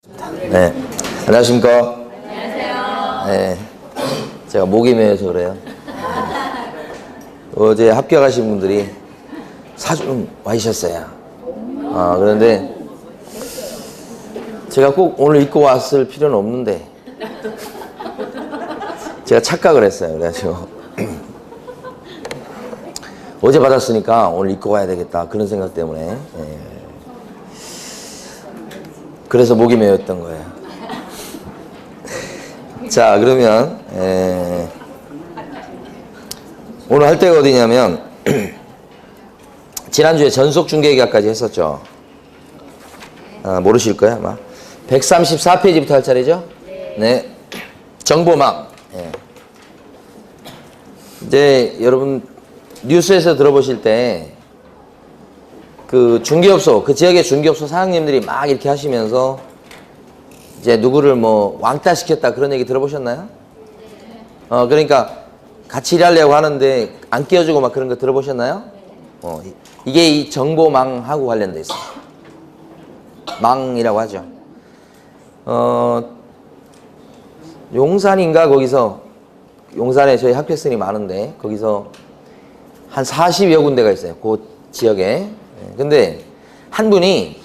네, 안녕하십니까? 안녕하세요. 네, 제가 목이 메어서 그래요. 어제 합격하신 분들이 사주는 와 있었어요. 그런데 제가 꼭 오늘 입고 왔을 필요는 없는데 제가 착각을 했어요. 그래가지고 어제 받았으니까 오늘 입고 와야 되겠다 그런 생각 때문에 그래서 목이 메였던 거예요. 자, 그러면 오늘 할 때가 어디냐면 지난주에 전속중개계약까지 했었죠. 모르실 거예요 아마. 134페이지부터 할 차례죠. 네, 정보망. 이제 여러분 뉴스에서 들어보실 때 그 중개업소, 그 지역의 중개업소 사장님들이 막 이렇게 하시면서 이제 누구를 뭐 왕따 시켰다 그런 얘기 들어보셨나요? 그러니까 같이 일하려고 하는데 안 끼워주고 막 그런 거 들어보셨나요? 이게 이 정보망하고 관련돼 있어요. 망이라고 하죠. 용산인가 거기서, 용산에 저희 합격생이 많은데 거기서 한 40여 군데가 있어요. 그 지역에. 근데 한 분이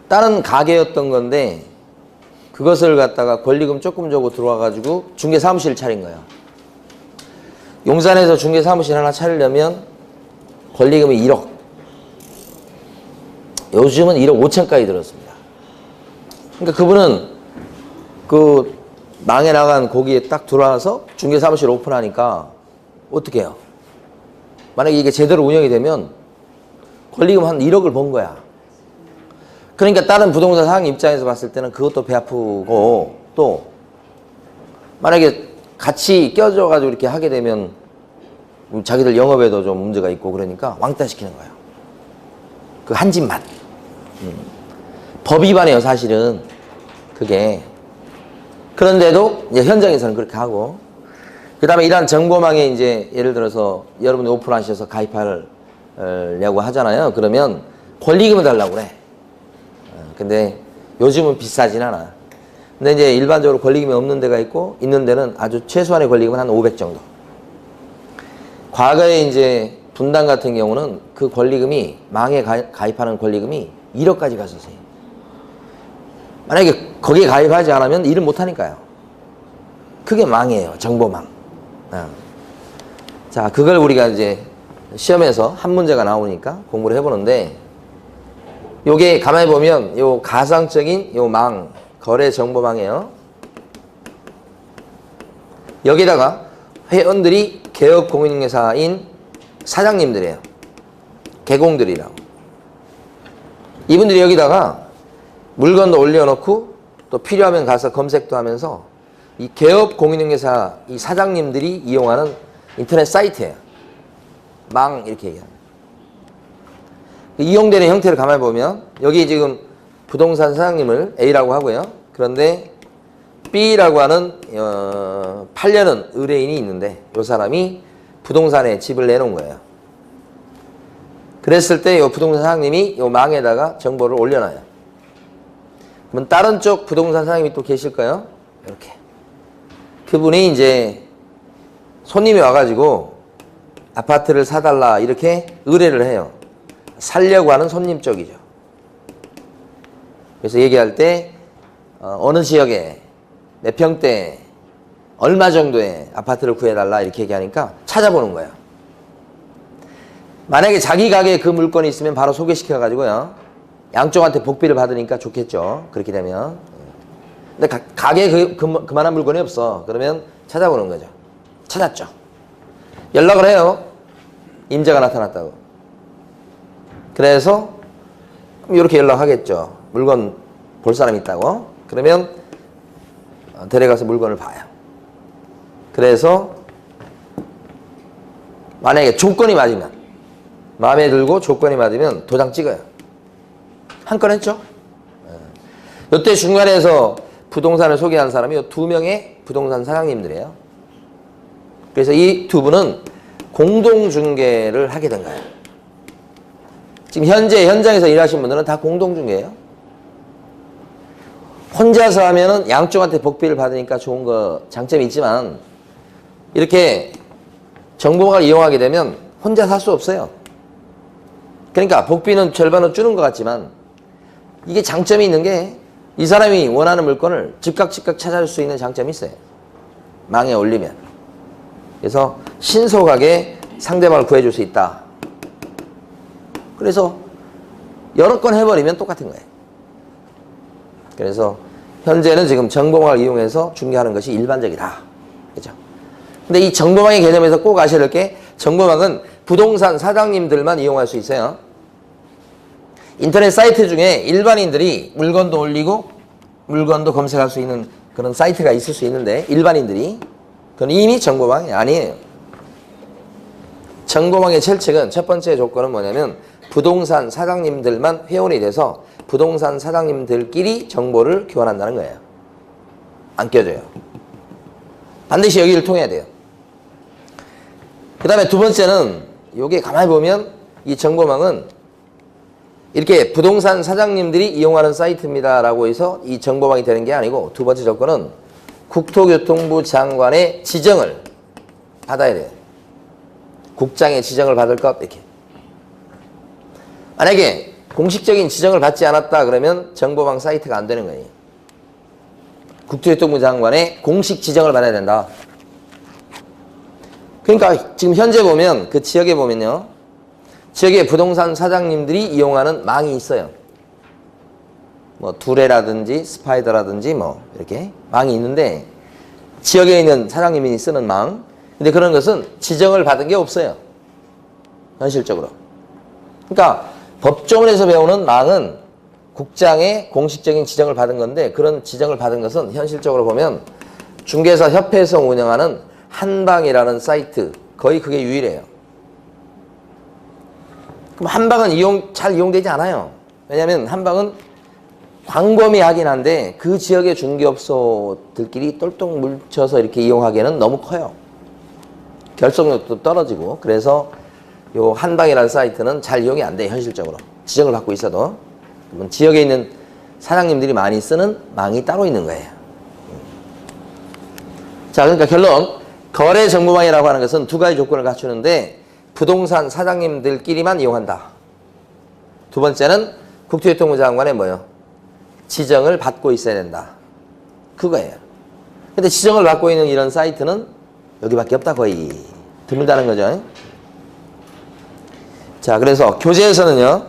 다른 가게였던 건데 그것을 갖다가 권리금 조금 주고 들어와가지고 중개사무실을 차린 거예요. 용산에서 중개사무실 하나 차리려면 권리금이 1억. 요즘은 1억 5천까지 들었습니다. 그러니까 그분은 그 망해 나간 거기에 딱 들어와서 중개사무실 오픈하니까 어떻게 해요? 만약에 이게 제대로 운영이 되면 권리금 한 1억을 번 거야. 그러니까 다른 부동산 사장 입장에서 봤을 때는 그것도 배 아프고, 또 만약에 같이 껴줘가지고 이렇게 하게 되면 자기들 영업에도 좀 문제가 있고 그러니까 왕따 시키는 거예요. 그 한 집만. 법 위반이에요 사실은 그게. 그런데도 이제 현장에서는 그렇게 하고, 그 다음에 이러한 정보망에 이제 예를 들어서 여러분이 오픈하셔서 가입하려고 하잖아요. 그러면 권리금을 달라고 그래. 근데 요즘은 비싸진 않아. 근데 이제 일반적으로 권리금이 없는 데가 있고, 있는 데는 아주 최소한의 권리금은 한 500 정도. 과거에 이제 분당 같은 경우는 그 권리금이, 망에 가입하는 권리금이 1억까지 갔었어요. 만약에 거기에 가입하지 않으면 일을 못 하니까요. 그게 망이에요. 정보망. 자, 그걸 우리가 이제 시험에서 한 문제가 나오니까 공부를 해보는데, 요게 가만히 보면 요 가상적인 요 망, 거래 정보망이에요. 여기다가 회원들이 개업 공인중개사인 사장님들이에요. 개공들이라고. 이분들이 여기다가 물건도 올려놓고 또 필요하면 가서 검색도 하면서 이 개업 공인중개사 이 사장님들이 이용하는 인터넷 사이트예요. 망 이렇게 얘기합니다. 이용되는 형태를 가만히 보면 여기 지금 부동산 사장님을 A라고 하고요. 그런데 B라고 하는 팔려는 의뢰인이 있는데 이 사람이 부동산에 집을 내놓은 거예요. 그랬을 때 이 부동산 사장님이 이 망에다가 정보를 올려놔요. 그러면 다른 쪽 부동산 사장님이 또 계실까요? 이렇게. 그분이 이제 손님이 와가지고 아파트를 사달라 이렇게 의뢰를 해요. 살려고 하는 손님 쪽이죠. 그래서 얘기할 때 어느 지역에 몇 평대 얼마 정도의 아파트를 구해달라 이렇게 얘기하니까 찾아보는 거예요. 만약에 자기 가게에 그 물건이 있으면 바로 소개시켜가지고요. 양쪽한테 복비를 받으니까 좋겠죠. 그렇게 되면. 근데 가게에 그만한 물건이 없어. 그러면 찾아보는 거죠. 찾았죠. 연락을 해요. 임자가 나타났다고. 그래서 이렇게 연락하겠죠. 물건 볼 사람 있다고. 그러면 데려가서 물건을 봐요. 그래서 만약에 조건이 맞으면, 마음에 들고 조건이 맞으면 도장 찍어요. 한 건 했죠. 이때 중간에서 부동산을 소개한 사람이 2명의 부동산 사장님들이에요. 그래서 이 두 분은 공동중개를 하게 된 거예요. 지금 현재 현장에서 일하시는 분들은 다 공동중개예요. 혼자서 하면은 양쪽한테 복비를 받으니까 좋은 거 장점이 있지만 이렇게 정보망을 이용하게 되면 혼자 살 수 없어요. 그러니까 복비는 절반은 주는 것 같지만 이게 장점이 있는 게 이 사람이 원하는 물건을 즉각 찾아줄 수 있는 장점이 있어요. 망에 올리면. 그래서 신속하게 상대방을 구해줄 수 있다. 그래서 여러 건 해버리면 똑같은 거예요. 그래서 현재는 지금 정보망을 이용해서 중개하는 것이 일반적이다. 그죠? 근데 이 정보망의 개념에서 꼭 아셔야 될 게 정보망은 부동산 사장님들만 이용할 수 있어요. 인터넷 사이트 중에 일반인들이 물건도 올리고 물건도 검색할 수 있는 그런 사이트가 있을 수 있는데 일반인들이 그건 이미 정보망이 아니에요. 정보망의 철칙은 첫 번째 조건은 뭐냐면 부동산 사장님들만 회원이 돼서 부동산 사장님들끼리 정보를 교환한다는 거예요. 안 껴져요. 반드시 여기를 통해야 돼요. 그 다음에 두 번째는 여기 가만히 보면 이 정보망은 이렇게 부동산 사장님들이 이용하는 사이트입니다 라고 해서 이 정보망이 되는 게 아니고 두 번째 조건은 국토교통부 장관의 지정을 받아야 돼요. 국장의 지정을 받을 것 이렇게. 만약에 공식적인 지정을 받지 않았다 그러면 정보망 사이트가 안 되는 거예요. 국토교통부 장관의 공식 지정을 받아야 된다. 그러니까 지금 현재 보면 그 지역에 보면요. 지역에 부동산 사장님들이 이용하는 망이 있어요. 뭐 두레라든지 스파이더라든지 뭐 이렇게 망이 있는데 지역에 있는 사장님이 쓰는 망. 근데 그런 것은 지정을 받은 게 없어요. 현실적으로. 그러니까 법조문에서 배우는 망은 국장의 공식적인 지정을 받은 건데 그런 지정을 받은 것은 현실적으로 보면 중개사 협회에서 운영하는 한방이라는 사이트 거의 그게 유일해요. 그럼 한방은 잘 이용되지 않아요. 왜냐하면 한방은 광범위하긴 한데 그 지역의 중개업소들끼리 똘똘 뭉쳐서 이렇게 이용하기에는 너무 커요. 결속력도 떨어지고 그래서 요 한방이라는 사이트는 잘 이용이 안 돼요. 현실적으로. 지정을 받고 있어도. 그러면 지역에 있는 사장님들이 많이 쓰는 망이 따로 있는 거예요. 자, 그러니까 결론. 거래 정보망이라고 하는 것은 두 가지 조건을 갖추는데 부동산 사장님들끼리만 이용한다. 두 번째는 국토교통부 장관의 뭐요? 지정을 받고 있어야 된다. 그거예요. 근데 지정을 받고 있는 이런 사이트는 여기밖에 없다 거의. 드물다는 거죠. 자, 그래서 교재에서는요.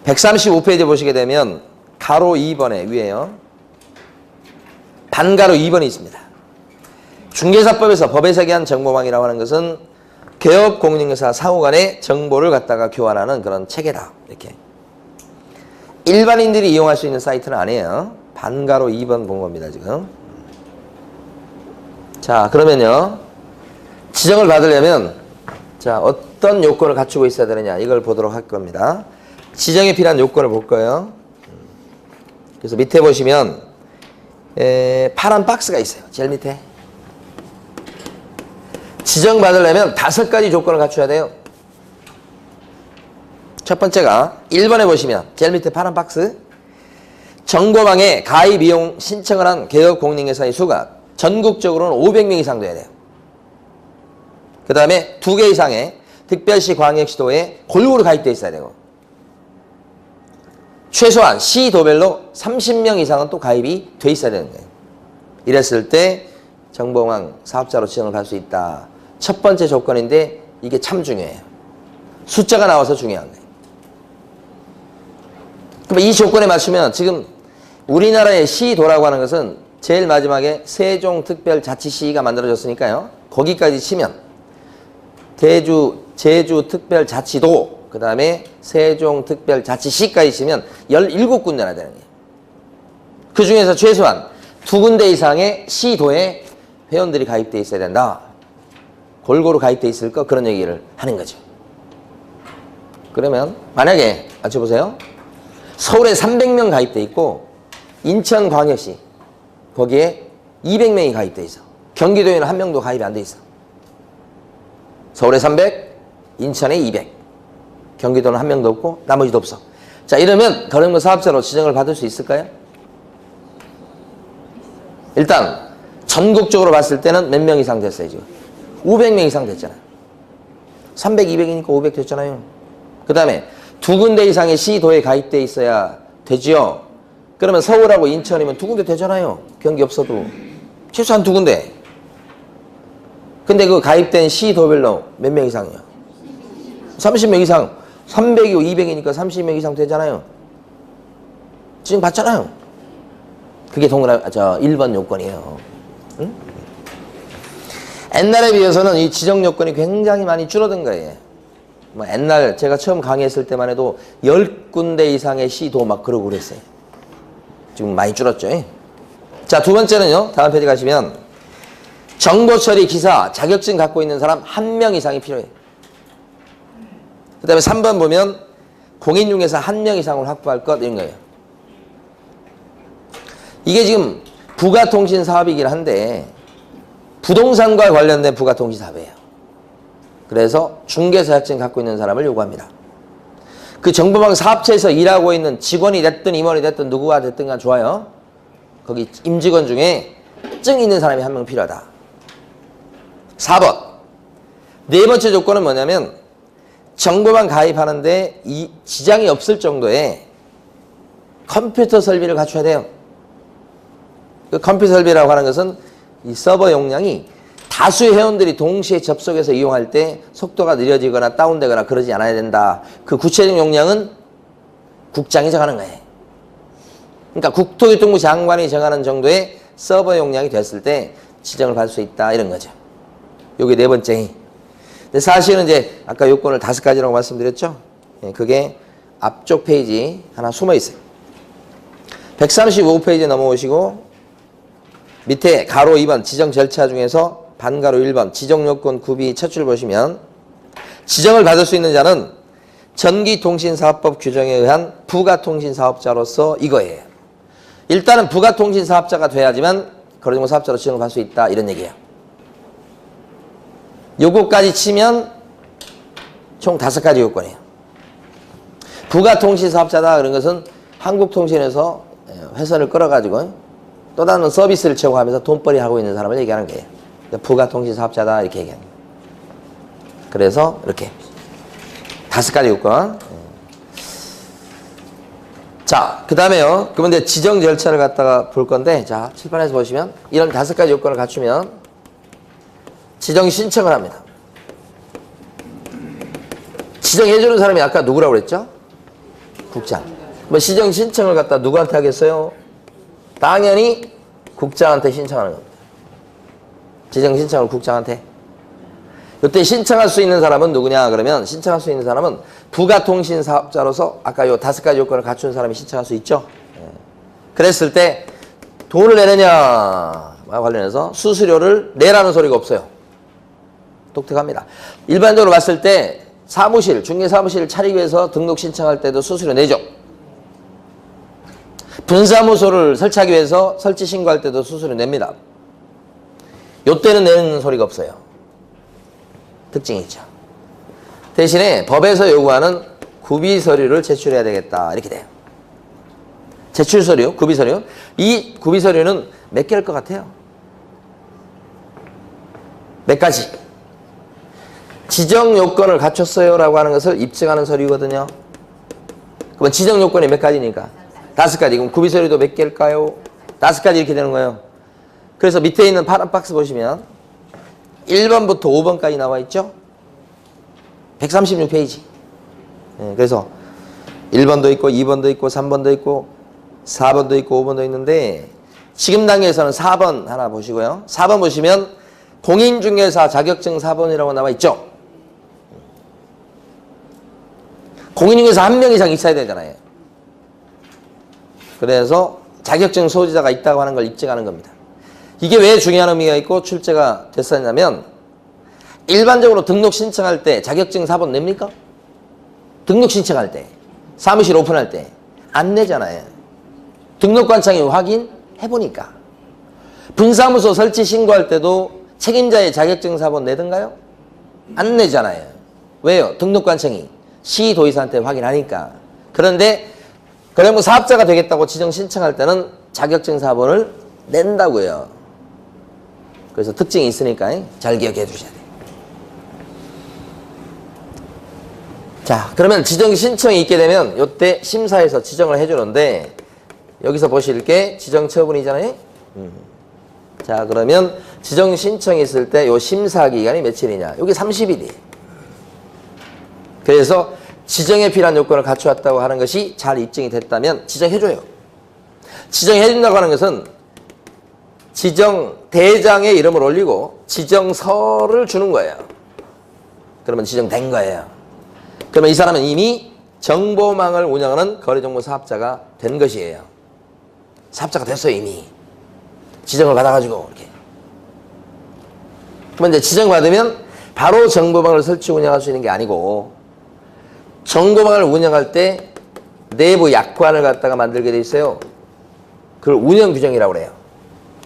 135페이지 보시게 되면 가로 2번에 위에요. 반가로 2번이 있습니다. 중개사법에서 법에 새겨한 정보망이라고 하는 것은 개업 공인중개사 상호 간의 정보를 갖다가 교환하는 그런 체계다. 이렇게. 일반인들이 이용할 수 있는 사이트는 아니에요. 반가로 2번 본 겁니다, 지금. 자, 그러면요. 지정을 받으려면 자, 어떤 요건을 갖추고 있어야 되느냐 이걸 보도록 할 겁니다. 지정에 필요한 요건을 볼 거예요. 그래서 밑에 보시면 파란 박스가 있어요. 제일 밑에. 지정받으려면 5가지 조건을 갖춰야 돼요. 첫 번째가 1번에 보시면 제일 밑에 파란 박스. 정보망에 가입 이용 신청을 한 개업 공인중개사의 수가 전국적으로는 500명 이상 돼야 돼요. 그 다음에 2개 이상의 특별시 광역시도에 골고루 가입되어 있어야 되고 최소한 시도별로 30명 이상은 또 가입이 돼 있어야 되는 거예요. 이랬을 때 정보망 사업자로 지정을 받을 수 있다. 첫 번째 조건인데 이게 참 중요해요. 숫자가 나와서 중요한 거예요. 그럼 이 조건에 맞추면 지금 우리나라의 시도라고 하는 것은 제일 마지막에 세종특별자치시가 만들어졌으니까요. 거기까지 치면 제주특별자치도 그 다음에 세종특별자치시까지 치면 17군데나 되는 거예요. 그 중에서 최소한 2군데 이상의 시도에 회원들이 가입되어 있어야 된다. 골고루 가입되어 있을 거 그런 얘기를 하는 거죠. 그러면 만약에 맞춰보세요. 서울에 300명 가입되어 있고 인천광역시 거기에 200명이 가입되어 있어. 경기도에는 1명도 가입이 안 돼 있어. 서울에 300, 인천에 200. 경기도는 1명도 없고 나머지도 없어. 자, 이러면 거래무 사업자로 지정을 받을 수 있을까요? 일단 전국적으로 봤을 때는 몇 명 이상 됐어요 지금? 500명 이상 됐잖아요. 300, 200이니까 500 됐잖아요. 그 다음에 두 군데 이상의 시도에 가입돼 있어야 되지요. 그러면 서울하고 인천이면 두 군데 되잖아요. 경기 없어도. 최소한 두 군데. 근데 그 가입된 시도별로 몇 명 이상이요? 30명 이상. 300이고 200이니까 30명 이상 되잖아요. 지금 봤잖아요. 그게 1번 요건이에요. 응? 옛날에 비해서는 이 지정 요건이 굉장히 많이 줄어든 거예요. 뭐 옛날 제가 처음 강의했을 때만 해도 10군데 이상의 시도 막 그러고 그랬어요. 지금 많이 줄었죠. 자, 두 번째는요. 다음 페이지 가시면 정보 처리 기사 자격증 갖고 있는 사람 1명 이상이 필요해요. 그 다음에 3번 보면 공인 중에서 1명 이상을 확보할 것 이런 거예요. 이게 지금 부가통신 사업이긴 한데 부동산과 관련된 부가통신 사업이에요. 그래서 중개 자격증 갖고 있는 사람을 요구합니다. 그 정보망 사업체에서 일하고 있는 직원이 됐든 임원이 됐든 누구가 됐든 간 좋아요. 거기 임직원 중에 증 있는 사람이 1명 필요하다. 4번. 네 번째 조건은 뭐냐면 정보망 가입하는데 이 지장이 없을 정도의 컴퓨터 설비를 갖춰야 돼요. 그 컴퓨터 설비라고 하는 것은 이 서버 용량이 다수의 회원들이 동시에 접속해서 이용할 때 속도가 느려지거나 다운되거나 그러지 않아야 된다. 그 구체적 용량은 국장이 정하는 거예요. 그러니까 국토교통부 장관이 정하는 정도의 서버 용량이 됐을 때 지정을 받을 수 있다. 이런 거죠. 요게 네 번째. 근데 사실은 이제 아까 요건을 5가지라고 말씀드렸죠. 그게 앞쪽 페이지 하나 숨어 있어요. 135페이지 넘어오시고 밑에 가로 2번 지정 절차 중에서 반가로 1번 지정 요건 구비 첫 줄 보시면 지정을 받을 수 있는 자는 전기통신사업법 규정에 의한 부가통신사업자로서 이거예요. 일단은 부가통신사업자가 돼야지만 거래정보 사업자로 지정을 받을 수 있다 이런 얘기예요. 요거까지 치면 총 5가지 요건이에요. 부가통신사업자다 그런 것은 한국통신에서 회선을 끌어가지고 또 다른 서비스를 제공하면서 돈벌이 하고 있는 사람을 얘기하는 거예요. 부가통신사업자다 이렇게 얘기하는 거예요. 그래서 이렇게 5가지 요건. 자, 그 다음에요. 그러면 이제 지정 절차를 갖다가 볼 건데, 자, 칠판에서 보시면 이런 5가지 요건을 갖추면 지정 신청을 합니다. 지정해주는 사람이 아까 누구라고 그랬죠? 국장. 뭐 시정 신청을 갖다 누구한테 하겠어요? 당연히 국장한테 신청하는 겁니다. 지정 신청을 국장한테. 이때 신청할 수 있는 사람은 누구냐 그러면 신청할 수 있는 사람은 부가통신 사업자로서 아까 요 5가지 요건을 갖춘 사람이 신청할 수 있죠. 그랬을 때 돈을 내느냐와 관련해서 수수료를 내라는 소리가 없어요. 독특합니다. 일반적으로 봤을 때 사무실, 중개사무실을 차리기 위해서 등록 신청할 때도 수수료 내죠. 분사무소를 설치하기 위해서 설치 신고할 때도 수수료 냅니다. 요때는 내는 소리가 없어요. 특징이 있죠. 대신에 법에서 요구하는 구비 서류를 제출해야 되겠다. 이렇게 돼요. 제출 서류, 구비 서류. 이 구비 서류는 몇 개일 것 같아요? 몇 가지. 지정 요건을 갖췄어요 라고 하는 것을 입증하는 서류거든요. 그러면 지정 요건이 몇 가지니까? 5가지. 그럼 구비 서류도 몇 개일까요? 5가지 이렇게 되는 거예요. 그래서 밑에 있는 파란 박스 보시면 1번부터 5번까지 나와 있죠? 136페이지. 그래서 1번도 있고 2번도 있고 3번도 있고 4번도 있고 5번도 있는데 지금 단계에서는 4번 하나 보시고요. 4번 보시면 공인중개사 자격증 4번이라고 나와 있죠? 공인중개사 1명 이상 있어야 되잖아요. 그래서 자격증 소지자가 있다고 하는 걸 입증하는 겁니다. 이게 왜 중요한 의미가 있고 출제가 됐었냐면 일반적으로 등록 신청할 때 자격증 4번 냅니까? 등록 신청할 때 사무실 오픈할 때 안 내잖아요. 등록관청이 확인해보니까. 분사무소 설치 신고할 때도 책임자의 자격증 4번 내던가요? 안 내잖아요. 왜요? 등록관청이 시도의사한테 확인하니까. 그런데 그러면 사업자가 되겠다고 지정 신청할 때는 자격증 4번을 낸다고요. 그래서 특징이 있으니까 잘 기억해 주셔야 돼요. 자, 그러면 지정 신청이 있게 되면 이때 심사에서 지정을 해주는데 여기서 보실 게 지정 처분이잖아요. 자, 그러면 지정 신청이 있을 때 요 심사 기간이 며칠이냐? 여기 30일이에요. 그래서 지정에 필요한 요건을 갖추었다고 하는 것이 잘 입증이 됐다면 지정해줘요. 지정해준다고 하는 것은 지정 대장에 이름을 올리고 지정서를 주는 거예요. 그러면 지정된 거예요. 그러면 이 사람은 이미 정보망을 운영하는 거래정보 사업자가 된 것이에요. 사업자가 됐어요, 이미. 지정을 받아가지고, 이렇게. 그러면 이제 지정받으면 바로 정보망을 설치 운영할 수 있는 게 아니고, 정보망을 운영할 때 내부 약관을 갖다가 만들게 돼 있어요. 그걸 운영 규정이라고 그래요.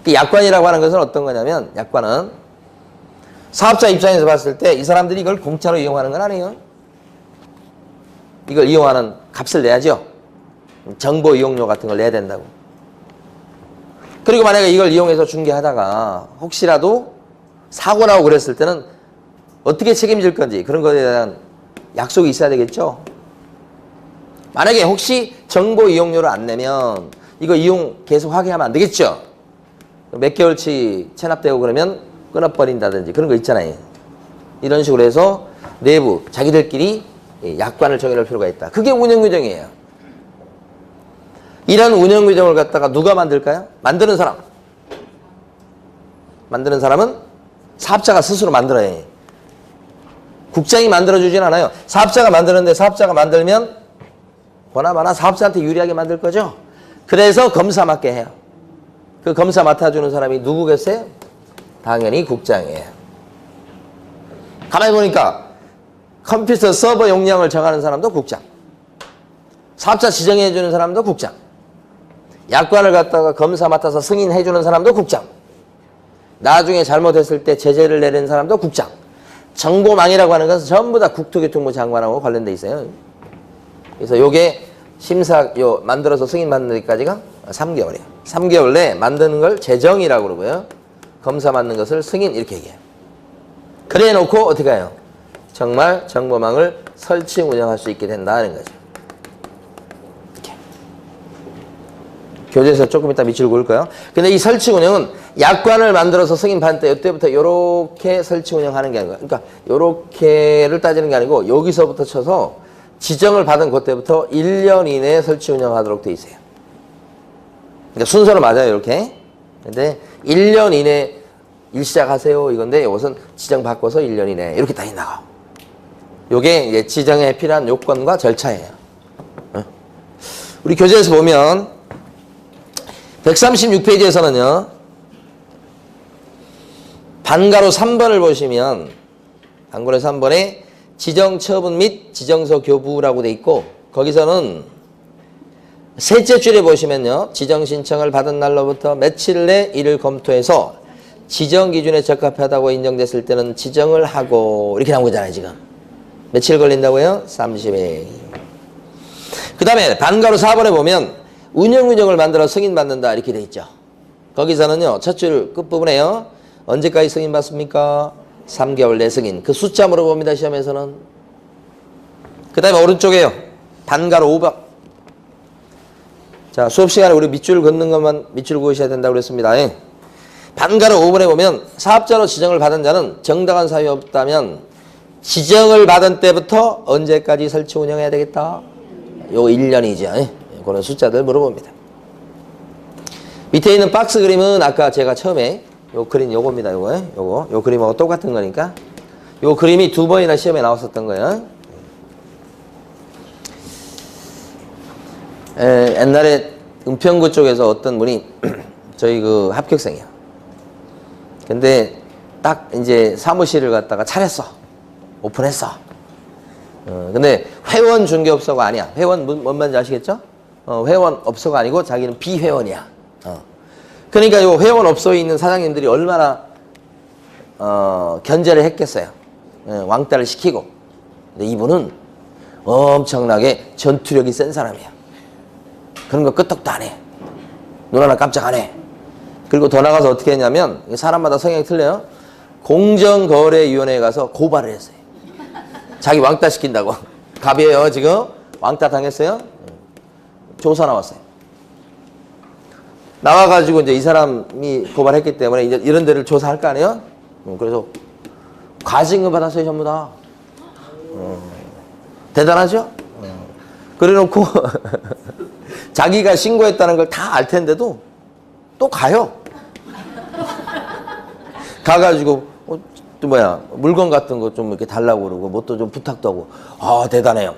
그 약관이라고 하는 것은 어떤 거냐면, 약관은 사업자 입장에서 봤을 때 이 사람들이 이걸 공짜로 이용하는 건 아니에요. 이걸 이용하는 값을 내야죠. 정보 이용료 같은 걸 내야 된다고. 그리고 만약에 이걸 이용해서 중개하다가 혹시라도 사고 나고 그랬을 때는 어떻게 책임질 건지 그런 것에 대한 약속이 있어야 되겠죠. 만약에 혹시 정보 이용료를 안 내면 이거 이용 계속 하게 하면 안 되겠죠. 몇 개월치 체납되고 그러면 끊어버린다든지 그런 거 있잖아요. 이런 식으로 해서 내부 자기들끼리 약관을 정해놓을 필요가 있다. 그게 운영규정이에요. 이런 운영규정을 갖다가 누가 만들까요? 만드는 사람. 만드는 사람은 사업자가 스스로 만들어야 해요. 국장이 만들어주진 않아요. 사업자가 만드는데 사업자가 만들면 보나마나 사업자한테 유리하게 만들 거죠. 그래서 검사 맡게 해요. 그 검사 맡아주는 사람이 누구겠어요? 당연히 국장이에요. 가만히 보니까 컴퓨터 서버 용량을 정하는 사람도 국장. 사업자 지정해주는 사람도 국장. 약관을 갖다가 검사 맡아서 승인해주는 사람도 국장. 나중에 잘못했을 때 제재를 내리는 사람도 국장. 정보망이라고 하는 것은 전부 다 국토교통부 장관하고 관련돼 있어요. 그래서 요게 심사, 만들어서 승인 받는 데까지가 3개월이에요. 3개월 내에 만드는 걸 제정이라고 그러고요. 검사 받는 것을 승인 이렇게 얘기해요. 그래 놓고 어떻게 해요? 정말 정보망을 설치 운영할 수 있게 된다는 거죠. 이렇게. 교재에서 조금 이따 밑줄 그을 거예요. 근데 이 설치 운영은 약관을 만들어서 승인 받을 때 이때부터 요렇게 설치 운영하는 게 아니고, 그러니까 요렇게를 따지는 게 아니고 여기서부터 쳐서 지정을 받은 그때부터 1년 이내에 설치 운영하도록 돼 있어요. 그러니까 순서는 맞아요, 이렇게. 근데 1년 이내 일 시작하세요 이건데 이것은 지정 바꿔서 1년 이내 이렇게 딱 나가. 요게 이제 지정에 필요한 요건과 절차예요. 우리 교재에서 보면 136페이지에서는요. 반가로 3번을 보시면 반가로 3번에 지정 처분 및 지정서 교부라고 돼 있고 거기서는 셋째 줄에 보시면요. 지정 신청을 받은 날로부터 며칠 내 이를 검토해서 지정 기준에 적합하다고 인정됐을 때는 지정을 하고 이렇게 나온 거잖아요. 지금. 며칠 걸린다고요? 30일. 그 다음에 반가로 4번에 보면 운영규정을 만들어 승인받는다 이렇게 돼 있죠. 거기서는요. 첫 줄 끝부분에요. 언제까지 승인받습니까? 3개월 내 승인. 그 숫자 물어봅니다. 시험에서는. 그 다음에 오른쪽에요. 반가로 5번. 자, 수업 시간에 우리 밑줄 긋는 것만 밑줄 그으셔야 된다고 그랬습니다. 예. 반가로 5번에 보면 사업자로 지정을 받은 자는 정당한 사유 없다면 지정을 받은 때부터 언제까지 설치 운영해야 되겠다? 요 1년이죠. 예. 그런 숫자들 물어봅니다. 밑에 있는 박스 그림은 아까 제가 처음에 요 그림 요겁니다. 요거. 요 그림하고 똑같은 거니까. 요 그림이 2번이나 시험에 나왔었던 거예요. 옛날에 은평구 쪽에서 어떤 분이 저희 그 합격생이야. 근데 딱 이제 사무실을 갖다가 차렸어. 오픈했어. 근데 회원 중개업소가 아니야. 회원 뭔 말인지 아시겠죠? 회원 업소가 아니고 자기는 비회원이야. 그러니까 요 회원 업소에 있는 사장님들이 얼마나 견제를 했겠어요. 왕따를 시키고. 근데 이분은 엄청나게 전투력이 센 사람이야. 그런 거 끄떡도 안 해. 눈 하나 깜짝 안 해. 그리고 더 나가서 어떻게 했냐면 사람마다 성향이 틀려요. 공정거래위원회에 가서 고발을 했어요. 자기 왕따 시킨다고. 갑이에요 지금. 왕따 당했어요. 조사 나왔어요. 나와가지고 이제 이 사람이 고발했기 때문에 이제 이런 데를 조사할 거 아니에요? 그래서 과징금 받았어요 전부 다. 대단하죠? 그래놓고 자기가 신고했다는 걸 다 알 텐데도 또 가요. 가가지고 또 뭐야 물건 같은 거 좀 이렇게 달라고 그러고 뭐 또 좀 부탁도 하고. 아 대단해요.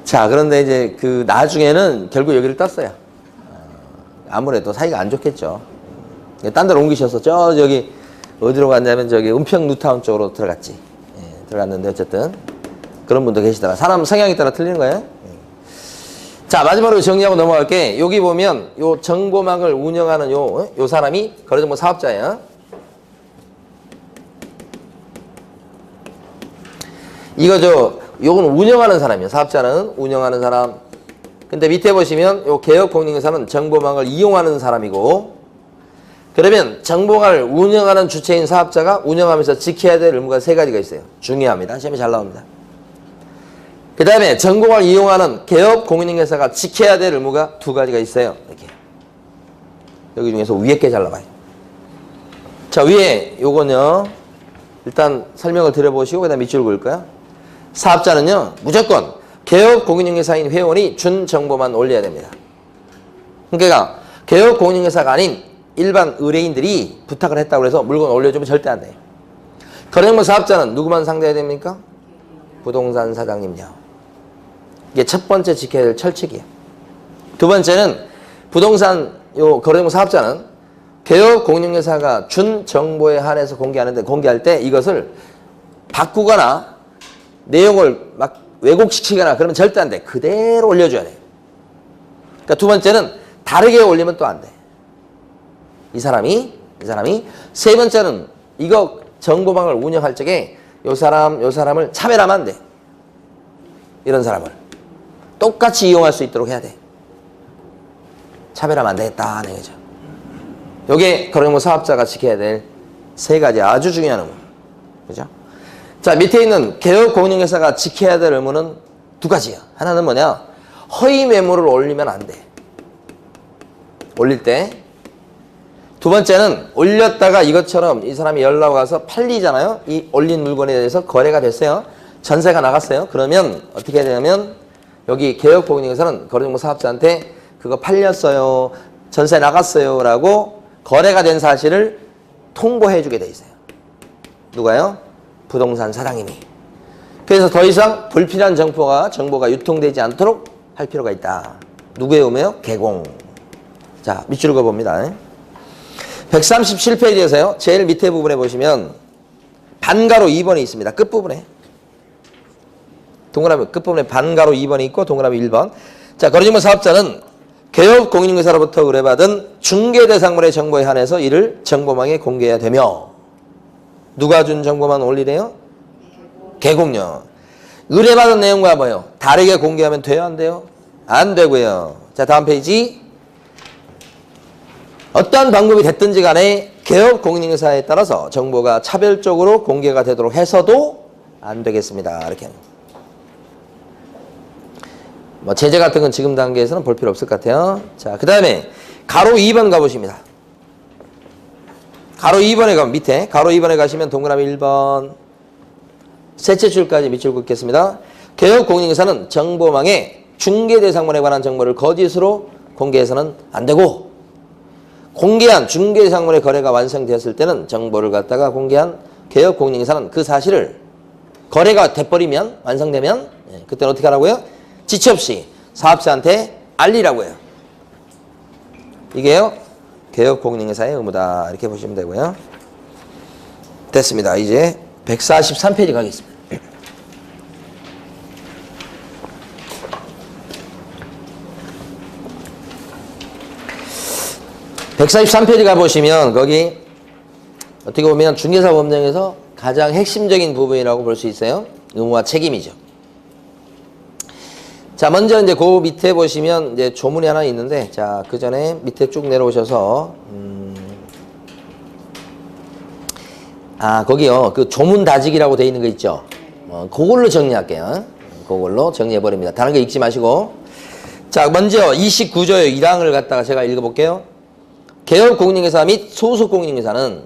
자 그런데 이제 그 나중에는 결국 여기를 떴어요. 아무래도 사이가 안 좋겠죠. 딴 데로 옮기셔서 저기 어디로 갔냐면 저기 은평 뉴타운 쪽으로 들어갔지. 들어갔는데 어쨌든 그런 분도 계시더라. 사람 성향에 따라 틀리는 거예요. 자 마지막으로 정리하고 넘어갈게. 여기 보면 요 정보망을 운영하는 요 사람이 거래정보 사업자예요. 이거 요건 운영하는 사람이에요. 사업자는 운영하는 사람. 근데 밑에 보시면 요 개업공인회사는 정보망을 이용하는 사람이고, 그러면 정보망을 운영하는 주체인 사업자가 운영하면서 지켜야 될 의무가 세 가지가 있어요. 중요합니다. 시험에 잘 나옵니다. 그 다음에 정보망을 이용하는 개업공인회사가 지켜야 될 의무가 두 가지가 있어요. 이렇게 여기 중에서 위에 게 잘 나와요. 자 위에 요거는요 일단 설명을 드려보시고 그 다음 밑줄 그을까요? 사업자는요 무조건 개업공인중개사인 회원이 준 정보만 올려야 됩니다. 그러니까 개업공인중개사가 아닌 일반 의뢰인들이 부탁을 했다고 해서 물건 올려주면 절대 안 돼요. 거래정보 사업자는 누구만 상대해야 됩니까? 부동산 사장님요. 이게 첫 번째 지켜야 될 철칙이에요. 두 번째는 부동산 거래정보 사업자는 개업공인중개사가 준 정보에 한해서 공개할 때 이것을 바꾸거나 내용을 막 왜곡시키거나 그러면 절대 안 돼. 그대로 올려줘야 돼. 그러니까 두 번째는 다르게 올리면 또 안 돼. 이 사람이 세 번째는 이거 정보망을 운영할 적에 요 사람을 차별하면 안 돼. 이런 사람을 똑같이 이용할 수 있도록 해야 돼. 차별하면 안 되겠다 하는 거죠. 요게 거래정보 사업자가 지켜야 될 세 가지 아주 중요한 의무. 그죠? 자, 밑에 있는 개업공인중개사가 지켜야 될 의무는 두 가지야. 하나는 뭐냐? 허위 매물을 올리면 안 돼. 올릴 때. 두 번째는 올렸다가 이것처럼 이 사람이 연락 와서 팔리잖아요. 이 올린 물건에 대해서 거래가 됐어요. 전세가 나갔어요. 그러면 어떻게 해야 되냐면 여기 개업공인중개사는 거래정보 사업자한테 그거 팔렸어요. 전세 나갔어요. 라고 거래가 된 사실을 통보해 주게 돼 있어요. 누가요? 부동산 사장님이. 그래서 더 이상 불필요한 정보가 유통되지 않도록 할 필요가 있다. 누구의 의무예요? 개공. 자, 밑줄 그어봅니다. 137페이지에서요. 제일 밑에 부분에 보시면 반가로 2번이 있습니다. 끝부분에. 동그라미 끝부분에 반가로 2번이 있고 동그라미 1번. 자, 거래정보 사업자는 개업공인중개사로부터 의뢰받은 중개대상물의 정보에 한해서 이를 정보망에 공개해야 되며, 누가 준 정보만 올리래요? 개공요. 의뢰받은 내용과 뭐예요? 다르게 공개하면 돼요? 안 돼요? 안 되고요. 자, 다음 페이지. 어떠한 방법이 됐든지 간에 개업공인중개사에 따라서 정보가 차별적으로 공개가 되도록 해서도 안 되겠습니다. 이렇게. 뭐 제재 같은 건 지금 단계에서는 볼 필요 없을 것 같아요. 자, 그 다음에 가로 2번 가보십니다. 가로 2번에 가면 밑에 가로 2번에 가시면 동그라미 1번 셋째 줄까지 밑줄 긋겠습니다. 개업공인중개사는 정보망에 중개대상물에 관한 정보를 거짓으로 공개해서는 안 되고, 공개한 중개대상물의 거래가 완성되었을 때는 정보를 갖다가 공개한 개업공인중개사는 그 사실을 거래가 돼버리면 완성되면 그때는 어떻게 하라고요? 지체 없이 사업자한테 알리라고 해요. 이게요 개업공인중개사의 의무다. 이렇게 보시면 되고요. 됐습니다. 이제 143페이지 가겠습니다. (143페이지) 가보시면 거기 어떻게 보면 중개사 법령에서 가장 핵심적인 부분이라고 볼 수 있어요. 의무와 책임이죠. 자, 먼저 이제 그 밑에 보시면 이제 조문이 하나 있는데, 자, 그 전에 밑에 쭉 내려오셔서, 거기요. 그 조문 다지기라고 돼 있는 거 있죠? 그걸로 정리할게요. 그걸로 정리해버립니다. 다른 거 읽지 마시고. 자, 먼저 29조의 1항을 갖다가 제가 읽어볼게요. 개업공인중개사 및 소속공인중개사는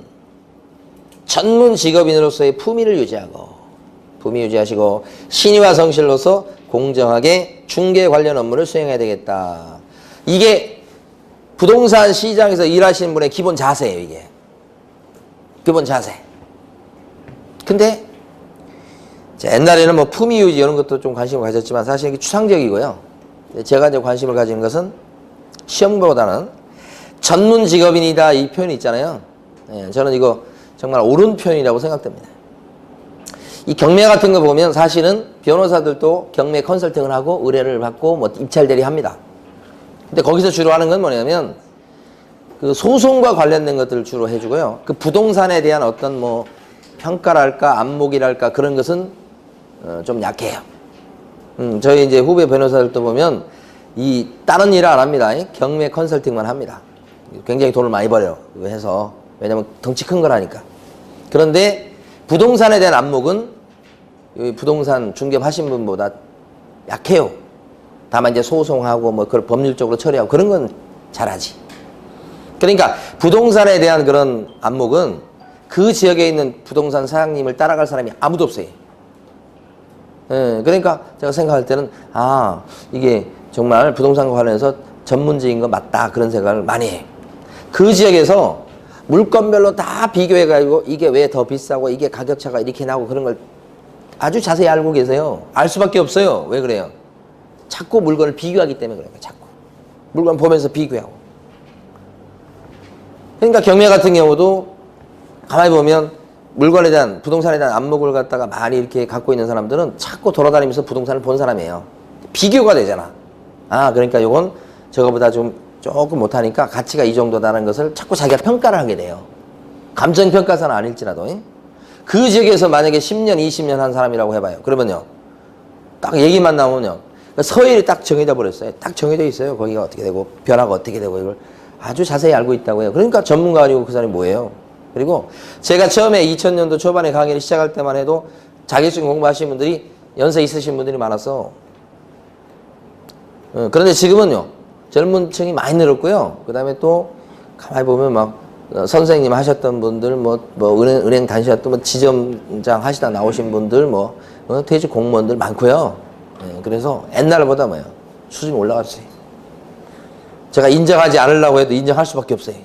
전문 직업인으로서의 품위를 유지하시고 신의와 성실로서 공정하게 중개 관련 업무를 수행해야 되겠다. 이게 부동산 시장에서 일하시는 분의 기본 자세예요, 이게. 기본 자세. 근데 옛날에는 뭐 품위 유지 이런 것도 좀 관심을 가졌지만 사실 이게 추상적이고요. 제가 이제 관심을 가지는 것은 시험보다는 전문 직업인이다 이 표현이 있잖아요. 저는 이거 정말 옳은 표현이라고 생각됩니다. 이 경매 같은 거 보면 사실은 변호사들도 경매 컨설팅을 하고 의뢰를 받고 뭐 입찰 대리합니다. 근데 거기서 주로 하는 건 뭐냐면 그 소송과 관련된 것들을 주로 해주고요. 그 부동산에 대한 어떤 뭐 평가랄까 안목이랄까 그런 것은 좀 약해요. 저희 이제 후배 변호사들도 보면 이 다른 일을 안 합니다. 경매 컨설팅만 합니다. 굉장히 돈을 많이 벌어요. 이거 해서. 왜냐면 덩치 큰 거라니까. 그런데 부동산에 대한 안목은 부동산 중개하신 분보다 약해요. 다만 이제 소송하고 뭐 그걸 법률적으로 처리하고 그런 건 잘하지. 그러니까 부동산에 대한 그런 안목은 그 지역에 있는 부동산 사장님을 따라갈 사람이 아무도 없어요. 그러니까 제가 생각할 때는 이게 정말 부동산과 관련해서 전문직인 거 맞다 그런 생각을 많이 해요. 그 지역에서 물건별로 다 비교해가지고 이게 왜 더 비싸고 이게 가격차가 이렇게 나고 그런 걸 아주 자세히 알고 계세요. 알 수밖에 없어요. 왜 그래요? 자꾸 물건을 비교하기 때문에 그래요. 자꾸 물건 보면서 비교하고. 그러니까 경매 같은 경우도 가만히 보면 물건에 대한 부동산에 대한 안목을 갖다가 많이 이렇게 갖고 있는 사람들은 자꾸 돌아다니면서 부동산을 본 사람이에요. 비교가 되잖아. 그러니까 요건 저거보다 좀 조금 못하니까 가치가 이 정도다라는 것을 자꾸 자기가 평가를 하게 돼요. 감정평가사는 아닐지라도. 그 지역에서 만약에 10년, 20년 한 사람이라고 해봐요. 그러면요. 딱 얘기만 나오면요. 서열이 딱 정해져 버렸어요. 딱 정해져 있어요. 거기가 어떻게 되고, 변화가 어떻게 되고, 이걸 아주 자세히 알고 있다고 해요. 그러니까 전문가 아니고 그 사람이 뭐예요? 그리고 제가 처음에 2000년도 초반에 강의를 시작할 때만 해도 자격증 공부하신 분들이 연세 있으신 분들이 많았어. 그런데 지금은요. 젊은 층이 많이 늘었고요. 그 다음에 또 가만히 보면 막 선생님 하셨던 분들 은행 다니셨던 지점장 하시다 나오신 분들 퇴직 공무원들 많고요. 그래서 옛날보다 수준이 올라갔어요. 제가 인정하지 않으려고 해도 인정할 수밖에 없어요.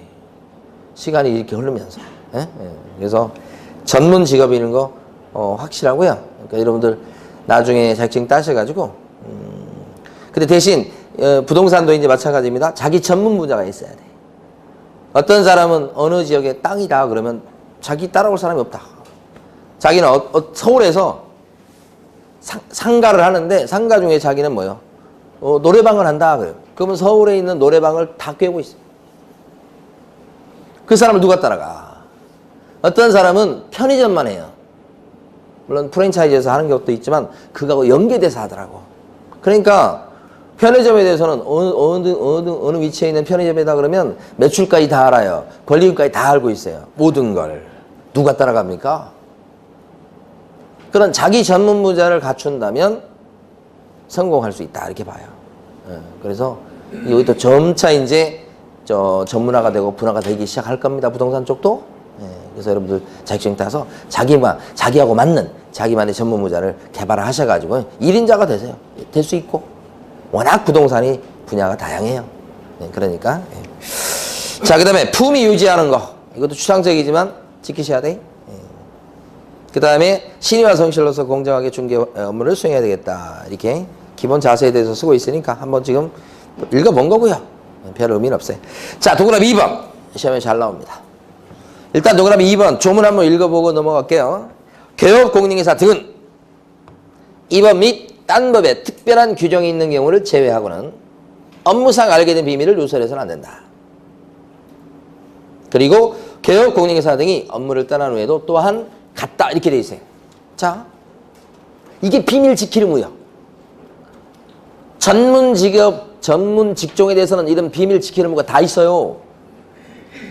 시간이 이렇게 흐르면서. 그래서 전문 직업이는 거 확실하고요. 그러니까 여러분들 나중에 자격증 따셔가지고 근데 대신 부동산도 이제 마찬가지입니다. 자기 전문 분야가 있어야 돼. 어떤 사람은 어느 지역에 땅이다 그러면 자기 따라올 사람이 없다. 자기는 서울에서 상가를 하는데 상가 중에 자기는 뭐요? 노래방을 한다 그래요. 그러면 서울에 있는 노래방을 다 꿰고 있어요. 그 사람을 누가 따라가? 어떤 사람은 편의점만 해요. 물론 프랜차이즈에서 하는 것도 있지만 그거하고 연계돼서 하더라고. 그러니까 편의점에 대해서는 어느 위치에 있는 편의점이다 그러면 매출까지 다 알아요. 권리금까지 다 알고 있어요. 모든 걸. 누가 따라갑니까? 그런 자기 전문 분야를 갖춘다면 성공할 수 있다. 이렇게 봐요. 그래서 여기 또 점차 이제 전문화가 되고 분화가 되기 시작할 겁니다. 부동산 쪽도. 그래서 여러분들 자격증 따서 자기하고 맞는 자기만의 전문 분야를 개발을 하셔가지고 1인자가 되세요. 될 수 있고. 워낙 부동산이 분야가 다양해요. 그러니까. 자, 그 다음에 품위 유지하는 거. 이것도 추상적이지만 지키셔야 돼. 그 다음에 신의와 성실로서 공정하게 중개 업무를 수행해야 되겠다. 이렇게 기본 자세에 대해서 쓰고 있으니까 한번 지금 읽어본 거고요. 별 의미는 없어요. 자, 도그라미 2번. 시험에 잘 나옵니다. 일단 도그라미 2번 조문 한번 읽어보고 넘어갈게요. 개업공인중개사 등은 이법 및 딴 법에 특별한 규정이 있는 경우를 제외하고는 업무상 알게 된 비밀을 누설해서는 안 된다. 그리고 개업공인중개사 등이 업무를 떠난 후에도 또한 같다. 이렇게 돼 있어요. 자, 이게 비밀 지킬 의무예요. 전문 직업, 전문 직종에 대해서는 이런 비밀 지키는 뭐가 다 있어요.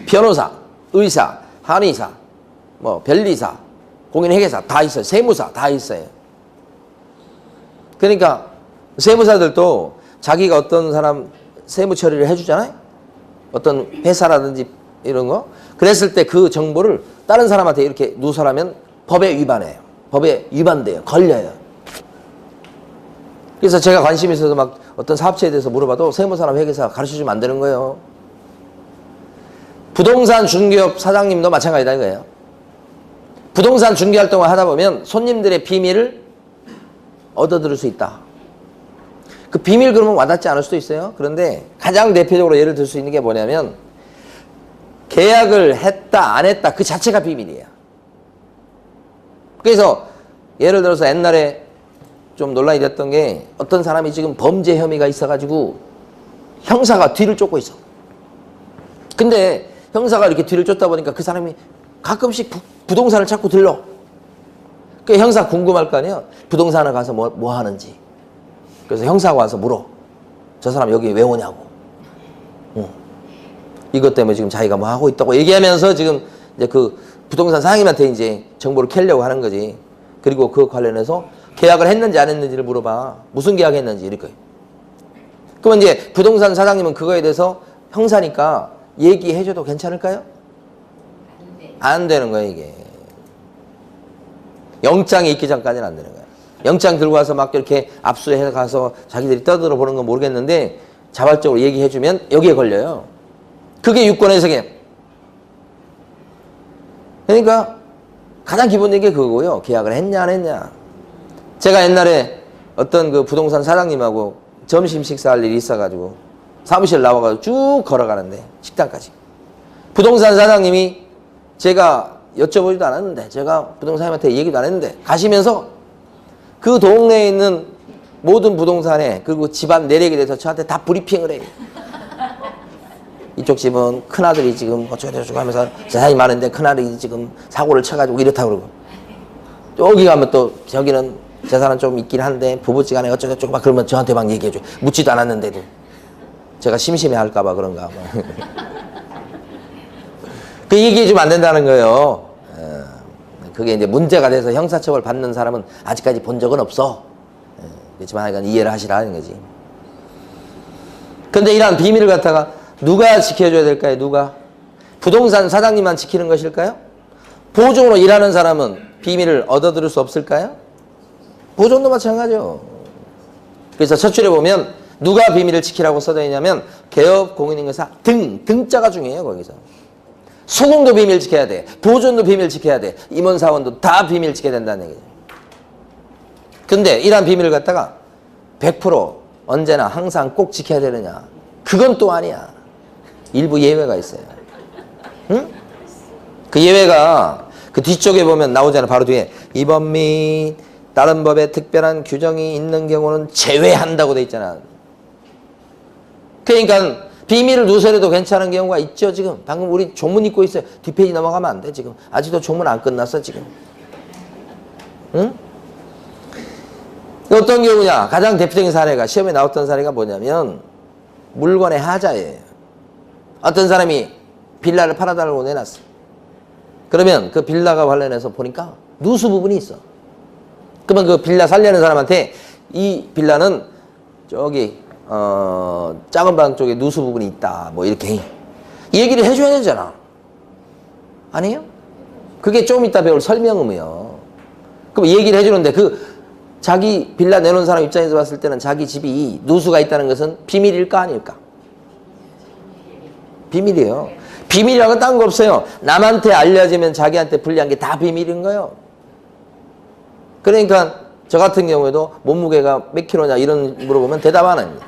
변호사, 의사, 한의사, 뭐 변리사, 공인회계사 다 있어요. 세무사 다 있어요. 그러니까 세무사들도 자기가 어떤 사람 세무 처리를 해주잖아요. 어떤 회사라든지 이런 거. 그랬을 때 그 정보를 다른 사람한테 이렇게 누설하면 법에 위반해요. 법에 위반돼요. 걸려요. 그래서 제가 관심이 있어서 막 어떤 사업체에 대해서 물어봐도 세무사나 회계사 가르쳐주면 안 되는 거예요. 부동산 중개업 사장님도 마찬가지다 이거예요. 부동산 중개 활동을 하다 보면 손님들의 비밀을 얻어들을 수 있다. 그 비밀 그러면 와닿지 않을 수도 있어요. 그런데 가장 대표적으로 예를 들 수 있는 게 뭐냐면 계약을 했다 안 했다 그 자체가 비밀이에요. 그래서 예를 들어서 옛날에 좀 논란이 됐던 게 어떤 사람이 지금 범죄 혐의가 있어가지고 형사가 뒤를 쫓고 있어. 근데 형사가 이렇게 뒤를 쫓다 보니까 그 사람이 가끔씩 부동산을 자꾸 들러. 그 형사 궁금할 거 아니에요. 부동산을 가서 뭐 하는지. 그래서 형사가 와서 물어. 저 사람 여기 왜 오냐고. 이것 때문에 지금 자기가 뭐 하고 있다고 얘기하면서 지금 이제 그 부동산 사장님한테 이제 정보를 캐려고 하는 거지. 그리고 그 관련해서 계약을 했는지 안 했는지를 물어봐. 무슨 계약했는지 이럴 거예요. 그러면 이제 부동산 사장님은 그거에 대해서 형사니까 얘기해줘도 괜찮을까요? 안 되는 거예요, 이게. 영장이 있기 전까지는 안 되는 거예요. 영장 들고 와서 막 이렇게 압수해 가서 자기들이 떠들어 보는 건 모르겠는데 자발적으로 얘기해주면 여기에 걸려요. 그게 유권 해석이에요. 그러니까 가장 기본적인 게 그거고요. 계약을 했냐 안 했냐. 제가 옛날에 어떤 그 부동산 사장님하고 점심 식사할 일이 있어가지고 사무실 나와가지고 쭉 걸어가는데 식당까지 부동산 사장님이 제가 여쭤보지도 않았는데 제가 부동산님한테 얘기도 안 했는데 가시면서 그 동네에 있는 모든 부동산에 그리고 집안 내력에 대해서 저한테 다 브리핑을 해요. 이쪽 집은 큰아들이 지금 어쩌고저쩌고 하면서 재산이 많은데 큰아들이 지금 사고를 쳐가지고 이렇다 그러고 여기 가면 또 저기는 재산은 좀 있긴 한데 부부지간에 어쩌고저쩌고 막 그러면 저한테 막 얘기해줘. 묻지도 않았는데도 제가 심심해 할까봐 그런가. 그 얘기해주면 안 된다는 거예요. 그게 이제 문제가 돼서 형사처벌 받는 사람은 아직까지 본 적은 없어. 그렇지만 이건 이해를 하시라는 거지. 근데 이러한 비밀을 갖다가 누가 지켜줘야 될까요? 누가? 부동산 사장님만 지키는 것일까요? 보증으로 일하는 사람은 비밀을 얻어들을 수 없을까요? 보존도 마찬가지죠. 그래서 첫 줄에 보면 누가 비밀을 지키라고 써져 있냐면 개업, 공인인증사, 등자가 중요해요. 거기서. 소공도 비밀 지켜야 돼. 보존도 비밀 지켜야 돼. 임원사원도 다 비밀 지켜야 된다는 얘기죠. 근데 이러한 비밀을 갖다가 100% 언제나 항상 꼭 지켜야 되느냐. 그건 또 아니야. 일부 예외가 있어요. 응? 그 예외가 그 뒤쪽에 보면 나오잖아요. 바로 뒤에 이법 및 다른 법에 특별한 규정이 있는 경우는 제외한다고 돼 있잖아. 그러니까 비밀을 누설해도 괜찮은 경우가 있죠. 지금 방금 우리 종문 읽고 있어요. 뒷페이지 넘어가면 안 돼. 지금 아직도 종문 안 끝났어. 지금. 응? 어떤 경우냐. 가장 대표적인 사례가 시험에 나왔던 사례가 뭐냐면 물건의 하자예요. 어떤 사람이 빌라를 팔아달라고 내놨어. 그러면 그 빌라가 관련해서 보니까 누수 부분이 있어. 그러면 그 빌라 살려는 사람한테 이 빌라는 저기 작은 방 쪽에 누수 부분이 있다. 뭐 이렇게 이 얘기를 해줘야 되잖아. 아니에요? 그게 좀 이따 배울 설명음이에요. 그럼 얘기를 해주는데 그 자기 빌라 내놓은 사람 입장에서 봤을 때는 자기 집이 누수가 있다는 것은 비밀일까 아닐까? 비밀이에요. 비밀이라는 건 딴 거 없어요. 남한테 알려지면 자기한테 불리한 게 다 비밀인 거예요. 그러니까 저 같은 경우에도 몸무게가 몇 킬로냐 이런 물어보면 대답 안 합니다.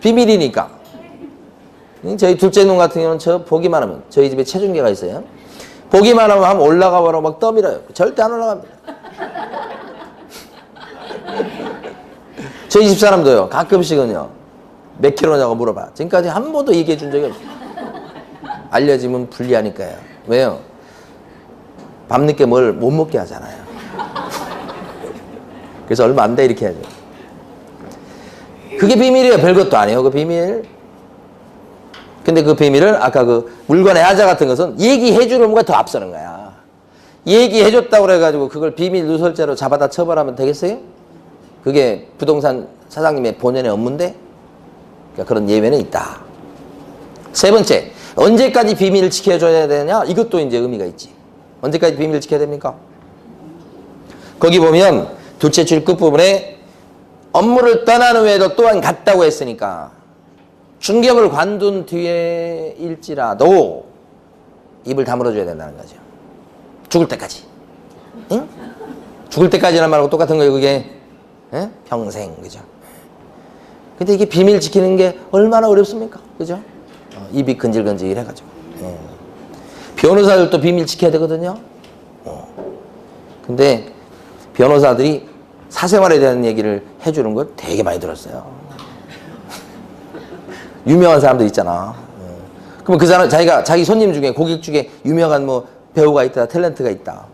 비밀이니까. 저희 둘째 놈 같은 경우는 저 보기만 하면 저희 집에 체중계가 있어요. 보기만 하면 한번 올라가 보라고 막 떠밀어요. 절대 안 올라갑니다. 저희 집 사람도요. 가끔씩은요. 몇 킬로냐고 물어봐. 지금까지 한 번도 얘기해 준 적이 없어요. 알려지면 불리하니까요. 왜요? 밤늦게 뭘 못 먹게 하잖아요. 그래서 얼마 안 돼 이렇게 하죠. 그게 비밀이에요. 별것도 아니에요. 그 비밀. 근데 그 비밀을 아까 그 물건의 하자 같은 것은 얘기해 주는 것보다 더 앞서는 거야. 얘기해 줬다고 그래가지고 그걸 비밀 누설죄로 잡아다 처벌하면 되겠어요? 그게 부동산 사장님의 본연의 업무인데? 그러니까 그런 예외는 있다. 세 번째, 언제까지 비밀을 지켜줘야 되냐? 이것도 이제 의미가 있지. 언제까지 비밀을 지켜야 됩니까? 거기 보면 둘째 줄 끝부분에 업무를 떠난 후에도 또한 같다고 했으니까 중개업을 관둔 뒤에일지라도 입을 다물어줘야 된다는 거죠. 죽을 때까지. 응? 죽을 때까지란 말하고 똑같은 거예요, 그게. 예? 평생, 그죠? 근데 이게 비밀 지키는 게 얼마나 어렵습니까? 그죠? 입이 근질근질 해가지고. 변호사들도 비밀 지켜야 되거든요. 근데 변호사들이 사생활에 대한 얘기를 해주는 걸 되게 많이 들었어요. 유명한 사람들 있잖아. 그러면 그 사람, 자기 손님 중에, 고객 중에 유명한 뭐 배우가 있다, 탤런트가 있다.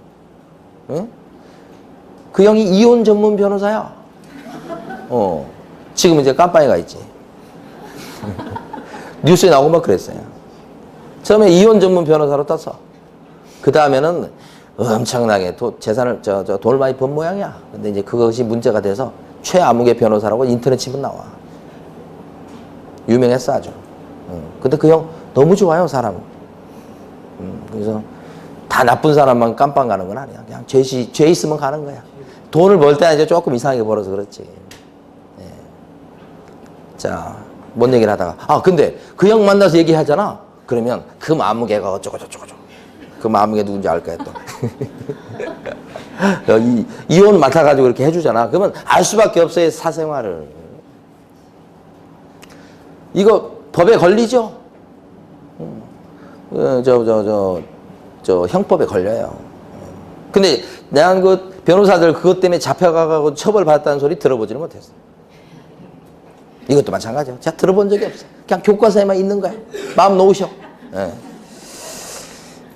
응? 그 형이 이혼 전문 변호사야. 지금 이제 깜빵에 가 있지. 뉴스에 나오고 막 그랬어요. 처음에 이혼 전문 변호사로 떴어. 그 다음에는 엄청나게 재산을, 돈을 많이 번 모양이야. 근데 이제 그것이 문제가 돼서 최아무개 변호사라고 인터넷 치면 나와. 유명했어, 아주. 근데 그 형 너무 좋아요, 사람. 그래서 다 나쁜 사람만 깜빵 가는 건 아니야. 그냥 죄 있으면 가는 거야. 돈을 벌 때 이제 조금 이상하게 벌어서 그렇지. 예. 자, 뭔 얘기를 하다가. 근데 그 형 만나서 얘기하잖아. 그러면 그 마무개가 어쩌고저쩌고. 그 마무개 누군지 알 거야, 또. 이혼 맡아가지고 이렇게 해주잖아. 그러면 알 수밖에 없어요, 사생활을. 이거 법에 걸리죠? 형법에 걸려요. 근데 내가 그 변호사들 그것 때문에 잡혀가고 처벌받았다는 소리 들어보지는 못했어. 이것도 마찬가지야. 제가 들어본 적이 없어. 그냥 교과서에만 있는 거야. 마음 놓으셔. 네.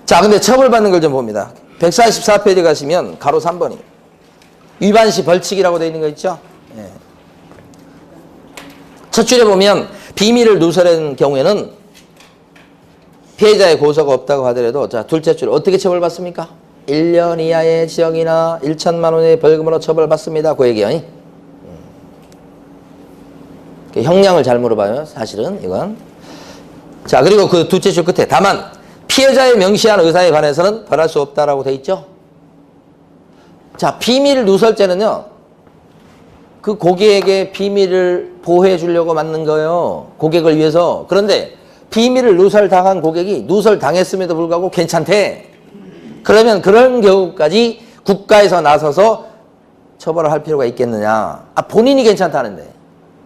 자, 근데 처벌받는 걸 좀 봅니다. 144페이지 가시면 가로 3번이 위반 시 벌칙이라고 되어 있는 거 있죠? 네. 첫 줄에 보면 비밀을 누설한 경우에는 피해자의 고소가 없다고 하더라도, 자, 둘째 줄 어떻게 처벌받습니까? 1년 이하의 징역이나 1천만 원의 벌금으로 처벌받습니다. 그 얘기야. 형량을 잘 물어봐요, 사실은 이건. 자, 그리고 그 둘째 줄 끝에 다만 피해자의 명시한 의사에 관해서는 벌할 수 없다라고 돼 있죠. 자, 비밀 누설죄는요, 그 고객에게 비밀을 보호해 주려고 만든 거예요. 고객을 위해서. 그런데 비밀을 누설당한 고객이 누설당했음에도 불구하고 괜찮대. 그러면 그런 경우까지 국가에서 나서서 처벌을 할 필요가 있겠느냐. 본인이 괜찮다는데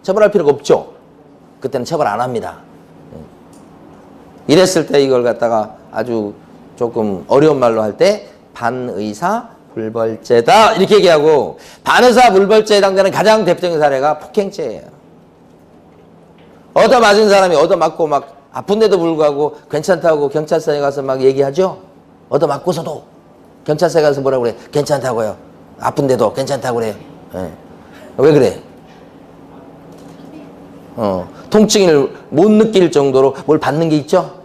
처벌할 필요가 없죠. 그때는 처벌 안 합니다. 이랬을 때 이걸 갖다가 아주 조금 어려운 말로 할 때 반의사 불벌죄다 이렇게 얘기하고, 반의사 불벌죄에 해당되는 가장 대표적인 사례가 폭행죄예요. 얻어맞은 사람이 얻어맞고 막 아픈데도 불구하고 괜찮다고 경찰서에 가서 막 얘기하죠. 얻어맞고서도 경찰서에 가서 뭐라고 그래? 괜찮다고요. 아픈데도 괜찮다고 그래요. 네. 왜 그래? 통증을 못 느낄 정도로 뭘 받는 게 있죠?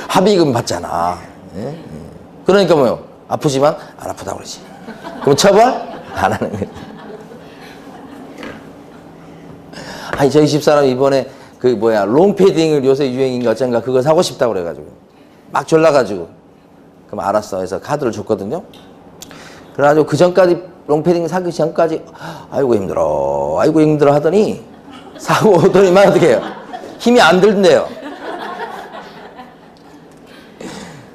합의금 받잖아. 예? 그러니까 뭐요? 아프지만 안 아프다고 그러지. 그럼 처벌? 안 하는 거지. 아니, 저희 집사람 이번에 롱패딩을 요새 유행인가 어쩐가 그거 사고 싶다고 그래가지고 막 졸라가지고, 그럼 알았어 해서 카드를 줬거든요. 그래가지고 그 전까지 롱패딩 사기 전까지 아이고 힘들어 하더니 사고 오더니만 어떻게 해요? 힘이 안 들던데요.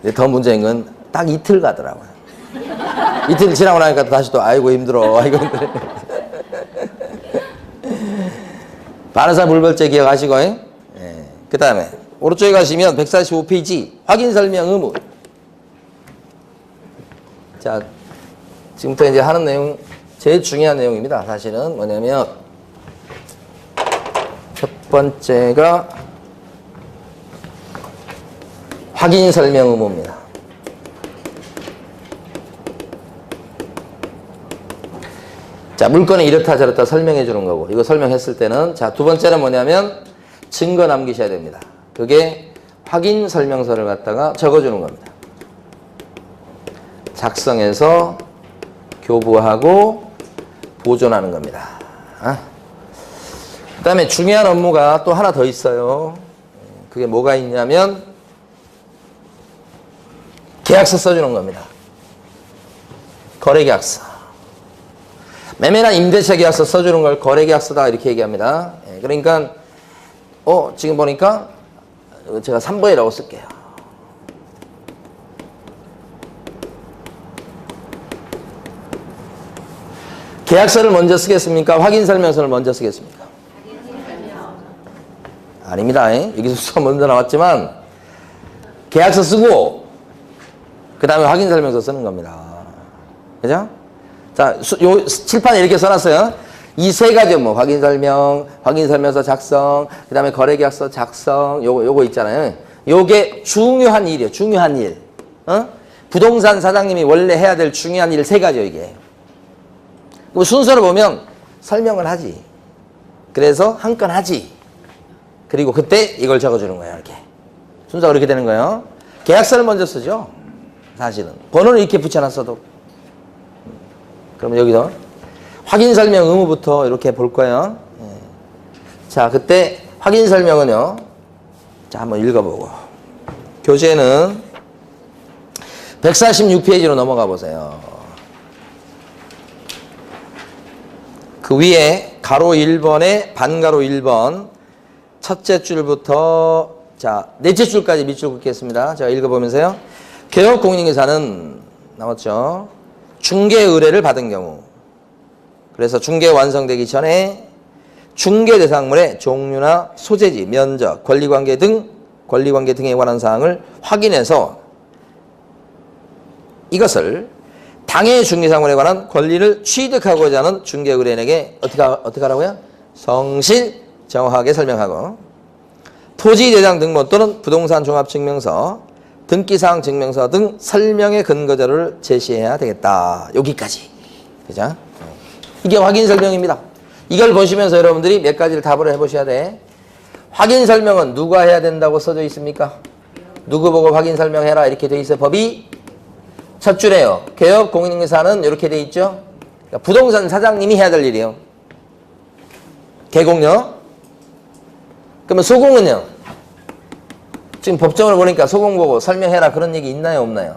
근데 더 문제인 건 딱 이틀 가더라고요. 이틀 지나고 나니까 다시 또 아이고 힘들어. 반의사 불벌죄 기억하시고. 그 다음에 오른쪽에 가시면 145페이지 확인 설명 의무. 자, 지금부터 이제 하는 내용 제일 중요한 내용입니다. 사실은 뭐냐면 첫 번째가 확인 설명 의무입니다. 자, 물건이 이렇다 저렇다 설명해 주는 거고, 이거 설명했을 때는, 자, 두 번째는 뭐냐면 증거 남기셔야 됩니다. 그게 확인 설명서를 갖다가 적어주는 겁니다. 작성해서 교부하고 보존하는 겁니다. 그 다음에 중요한 업무가 또 하나 더 있어요. 그게 뭐가 있냐면 계약서 써주는 겁니다. 거래계약서. 매매나 임대차 계약서 써주는 걸 거래계약서다 이렇게 얘기합니다. 그러니까 지금 보니까 제가 3번이라고 쓸게요. 계약서를 먼저 쓰겠습니까? 확인 설명서를 먼저 쓰겠습니까? 아닙니다. 여기서 수가 먼저 나왔지만 계약서 쓰고 그 다음에 확인 설명서 쓰는 겁니다. 그죠? 자, 요 칠판에 이렇게 써놨어요. 이 세 가지 뭐 확인 설명, 확인 설명서 작성, 그 다음에 거래계약서 작성, 요거 있잖아요. 요게 중요한 일이에요. 중요한 일. 부동산 사장님이 원래 해야 될 중요한 일 세 가지요, 이게. 그럼 순서를 보면 설명을 하지. 그래서 한 건 하지. 그리고 그때 이걸 적어주는 거예요, 이렇게. 순서가 그렇게 되는 거예요. 계약서를 먼저 쓰죠. 사실은. 번호를 이렇게 붙여놨어도. 그러면 여기서 확인 설명 의무부터 이렇게 볼 거예요. 자, 그때 확인 설명은요. 자, 한번 읽어보고. 교재는 146페이지로 넘어가 보세요. 그 위에 가로 1번에 반가로 1번 첫째 줄부터 자, 넷째 줄까지 밑줄 긋겠습니다. 제가 읽어보면서요. 개업공인인계사는 나왔죠. 중개 의뢰를 받은 경우, 그래서 중개 완성되기 전에 중개 대상물의 종류나 소재지, 면적, 권리관계 등에 관한 사항을 확인해서 이것을 당해 중개사물에 관한 권리를 취득하고자 하는 중개 의뢰인에게 어떻게 하라고요? 성실 정확하게 설명하고, 토지 대장 등본 또는 부동산 종합증명서, 등기사항 증명서 등 설명의 근거 자료를 제시해야 되겠다. 여기까지. 그죠? 이게 확인 설명입니다. 이걸 보시면서 여러분들이 몇 가지를 답을 해보셔야 돼. 확인 설명은 누가 해야 된다고 써져 있습니까? 누구 보고 확인 설명해라 이렇게 돼 있어요. 법이 첫 줄에요. 개업 공인인계사는 이렇게 돼 있죠. 그러니까 부동산 사장님이 해야 될 일이에요. 개공요. 그러면 소공은요. 지금 법정을 보니까 소공 보고 설명해라 그런 얘기 있나요, 없나요?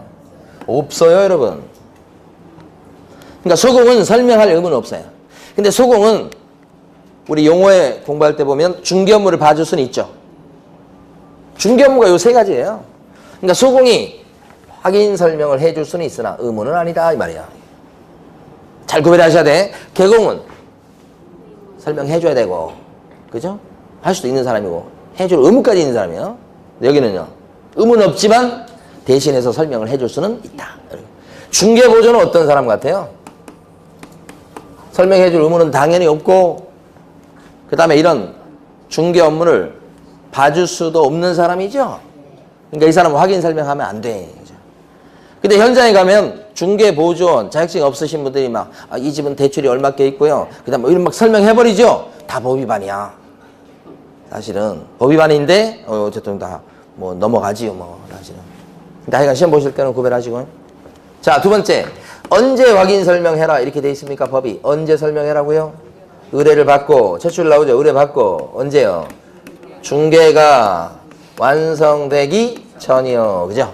없어요, 여러분. 그러니까 소공은 설명할 의무는 없어요. 근데 소공은 우리 용어에 공부할 때 보면 중개 업무를 봐줄 수는 있죠. 중개 업무가 요 세 가지예요. 그러니까 소공이 확인 설명을 해줄 수는 있으나 의무는 아니다 이 말이야. 잘 구별하셔야 돼. 개공은 설명해줘야 되고, 그죠? 할 수도 있는 사람이고 해줄 의무까지 있는 사람이에요. 여기는요. 의무는 없지만 대신해서 설명을 해줄 수는 있다. 중개보조는 어떤 사람 같아요? 설명해줄 의무는 당연히 없고 그 다음에 이런 중개 업무를 봐줄 수도 없는 사람이죠. 그러니까 이 사람은 확인 설명하면 안 돼. 근데 현장에 가면 중개보조원 자격증 없으신 분들이 막 이 집은 대출이 얼마께 있고요. 그 다음에 이런 막 설명해버리죠. 다 법위반이야. 사실은 법위반인데 어쨌든 다 뭐 넘어가지요 뭐 사실은. 근데 하여간 시험 보실 때는 구별하시고. 자, 두 번째, 언제 확인 설명해라 이렇게 돼 있습니까? 법이 언제 설명해라고요? 의뢰를 받고, 첫 줄 나오죠. 의뢰 받고 언제요? 중개가 완성되기 전이요. 그죠?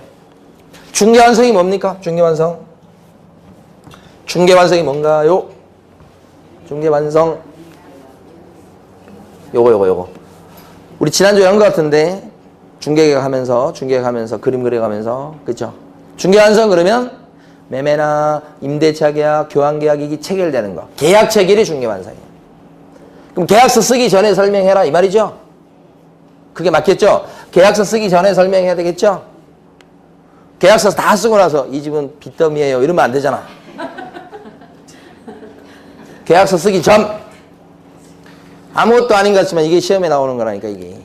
중개 완성이 뭡니까? 중개 완성. 중개 완성이 뭔가요? 중개 완성. 요거. 우리 지난주에 한 것 같은데, 중개계약 하면서 그림 그려가면서, 그쵸? 중개 완성 그러면 매매나 임대차 계약, 교환 계약이 체결되는 거. 계약 체결이 중개 완성이에요. 그럼 계약서 쓰기 전에 설명해라 이 말이죠? 그게 맞겠죠? 계약서 쓰기 전에 설명해야 되겠죠? 계약서 다 쓰고 나서 이 집은 빚더미예요 이러면 안 되잖아. 계약서 쓰기 전. 아무것도 아닌 것 같지만 이게 시험에 나오는 거라니까 이게.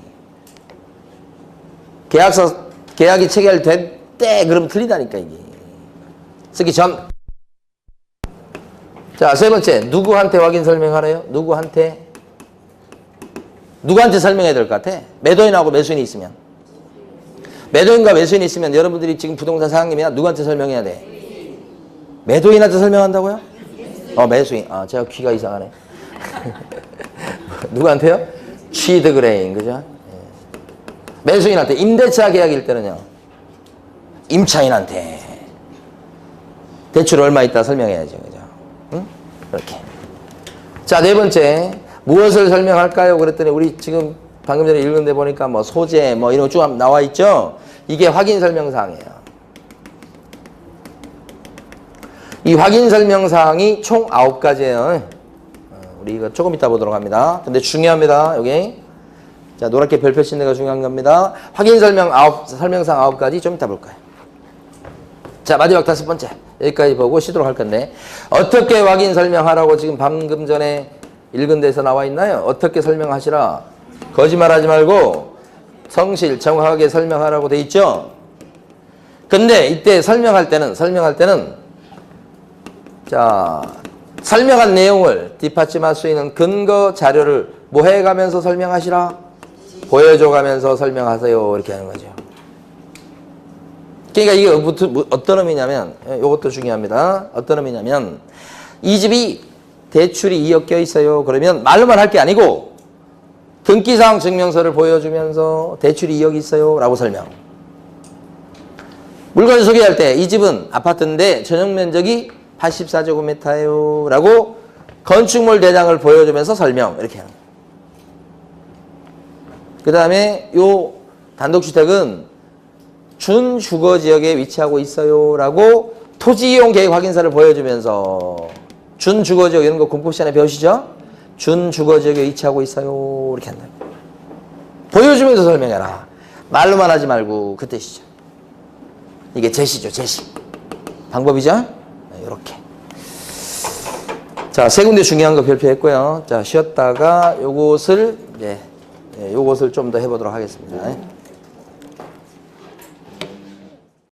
계약이 체결된 때 그러면 틀리다니까 이게. 쓰기 전. 자, 세 번째. 누구한테 확인 설명하래요? 누구한테 설명해야 될 것 같아? 매도인하고 매수인이 있으면. 매도인과 매수인이 있으면 여러분들이 지금 부동산 사장님이야. 누구한테 설명해야 돼? 매도인한테 설명한다고요? 매수인. 제가 귀가 이상하네. 누구한테요? 취득의뢰인, 그죠? 매수인한테. 임대차 계약일 때는요. 임차인한테. 대출 얼마 있다 설명해야죠, 그죠? 응? 이렇게. 자, 네 번째. 무엇을 설명할까요? 그랬더니 우리 지금 방금 전에 읽은 데 보니까 뭐 소재 뭐 이런 거 쭉 나와 있죠? 이게 확인 설명사항이에요. 이 확인 설명사항이 총 9가지예요. 우리 이거 조금 이따 보도록 합니다. 근데 중요합니다. 여기. 자, 노랗게 별표 친 데가 중요한 겁니다. 확인 설명사항 9가지 좀 이따 볼 거예요. 자, 마지막 5번째. 여기까지 보고 쉬도록 할 건데, 어떻게 확인 설명하라고 지금 방금 전에 읽은 데서 나와 있나요? 어떻게 설명하시라? 거짓말하지 말고 성실 정확하게 설명하라고 돼 있죠? 근데 이때 설명할 때는 자, 설명한 내용을 뒷받침할 수 있는 근거 자료를 뭐 해가면서 설명하시라? 보여줘가면서 설명하세요. 이렇게 하는 거죠. 그러니까 이게 어떤 의미냐면, 이것도 중요합니다. 어떤 의미냐면, 이 집이 대출이 2억 껴 있어요. 그러면 말로만 할 게 아니고 등기사항 증명서를 보여주면서 대출이 2억 있어요. 라고 설명. 물건 소개할 때 이 집은 아파트인데 전용 면적이 84제곱미터예요. 라고 건축물 대장을 보여주면서 설명. 이렇게 하는 거예요. 그 다음에 요 단독주택은 준주거지역에 위치하고 있어요. 라고 토지이용 계획 확인서를 보여주면서 준주거지역 이런 거 공법 시간에 배우시죠? 준주거지역에 위치하고 있어요. 이렇게 한다. 보여주면서 설명해라. 말로만 하지 말고 그 뜻이죠. 이게 제시죠. 제시. 방법이죠? 이렇게. 자, 세 군데 중요한 거 별표했고요. 자, 쉬었다가 요것을 이제 요것을 좀 더 해보도록 하겠습니다.